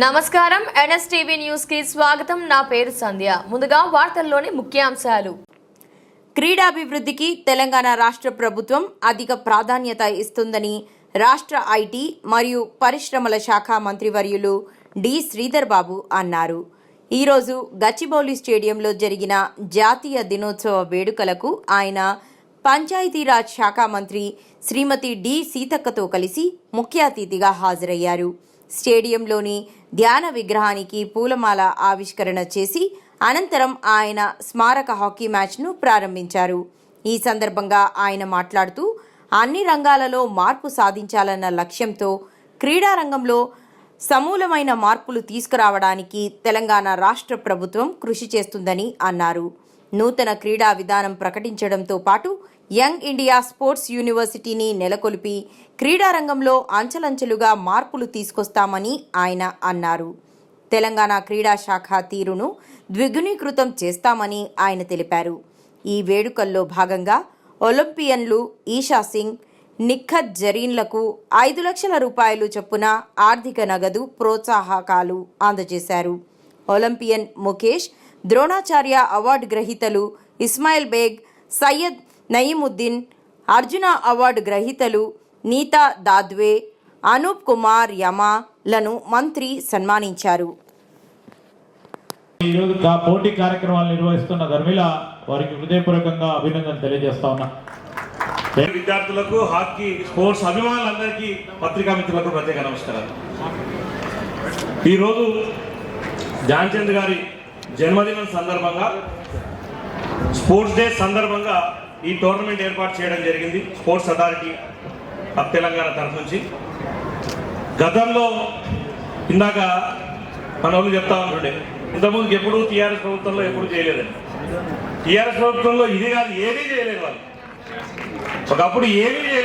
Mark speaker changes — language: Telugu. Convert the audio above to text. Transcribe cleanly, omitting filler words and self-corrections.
Speaker 1: నమస్కారం ఎన్ఎస్టీవీ న్యూస్ కి స్వాగతం। నా పేరు సంధ్య। ముందుగా వార్తల్లోని ముఖ్యాంశాలు।
Speaker 2: క్రీడాభివృద్ధికి తెలంగాణ రాష్ట్ర ప్రభుత్వం అధిక ప్రాధాన్యత ఇస్తుందని రాష్ట్ర ఐటీ మరియు పరిశ్రమల శాఖ మంత్రివర్యులు డి శ్రీధర్ బాబు అన్నారు। ఈరోజు గచ్చిబౌలి స్టేడియంలో జరిగిన జాతీయ దినోత్సవ వేడుకలకు ఆయన పంచాయతీరాజ్ శాఖ మంత్రి శ్రీమతి డి సీతక్కతో కలిసి ముఖ్య అతిథిగా హాజరయ్యారు। స్టేడియంలోని ధ్యాన విగ్రహానికి పూలమాల ఆవిష్కరణ చేసి అనంతరం ఆయన స్మారక హాకీ మ్యాచ్ను ప్రారంభించారు। ఈ సందర్భంగా ఆయన మాట్లాడుతూ అన్ని రంగాలలో మార్పు సాధించాలన్న లక్ష్యంతో క్రీడా రంగంలో సమూలమైన మార్పులు తీసుకురావడానికి తెలంగాణ రాష్ట్ర ప్రభుత్వం కృషి చేస్తుందని అన్నారు। నూతన క్రీడా విధానం ప్రకటించడంతో పాటు యంగ్ ఇండియా స్పోర్ట్స్ యూనివర్సిటీని నెలకొల్పి క్రీడా రంగంలో అంచెలంచెలుగా మార్పులు తీసుకొస్తామని ఆయన అన్నారు। తెలంగాణ క్రీడా శాఖ తీరును ద్విగుణీకృతం చేస్తామని ఆయన తెలిపారు। ఈ వేడుకల్లో భాగంగా ఒలింపియన్లు ఈషా సింగ్, నిఖత్ జరీన్లకు 5 లక్షల రూపాయలు చొప్పున ఆర్థిక నగదు ప్రోత్సాహకాలు అందజేశారు। ఒలింపియన్ ముఖేష్, ద్రోణాచార్య అవార్డు గ్రహీతలు ఇస్మాయిల్ బేగ్, సయ్యద్ నయీముద్దీన్, అర్జున అవార్డు గ్రహీతలు నీతా దాద్వే, అనూప్ కుమార్ యమాలను మంత్రి సన్మానించారు।
Speaker 3: ఈరోజు పోటీ కార్యక్రమాలు నిర్వహిస్తున్న ధర్మిల వారికి హృదయపూర్వకంగా అభినందన తెలియజేస్తా ఉన్నా।
Speaker 4: విద్యార్థులకు, హాకీ స్పోర్ట్స్ అభిమానులందరికీ, పత్రికా మిత్రులకు ప్రత్యేక నమస్కారాలు। ఈరోజు ధ్యాన్చంద్ గారి జన్మదినం సందర్భంగా, స్పోర్ట్స్ డే సందర్భంగా ఈ టోర్నమెంట్ ఏర్పాటు చేయడం జరిగింది స్పోర్ట్స్ అథారిటీ ఆఫ్ తెలంగాణ తరఫు నుంచి। గతంలో ఇందాక మన వాళ్ళు చెప్తా ఉంటుండే, ఇంతకుముందుకు ఎప్పుడు టీఆర్ఎస్ ప్రభుత్వంలో ఎప్పుడు చేయలేదండి। టీఆర్ఎస్ ప్రభుత్వంలో ఇది కాదు, ఏమీ చేయలేదు వాళ్ళు, ఒకప్పుడు ఏమీ చేయలేదు।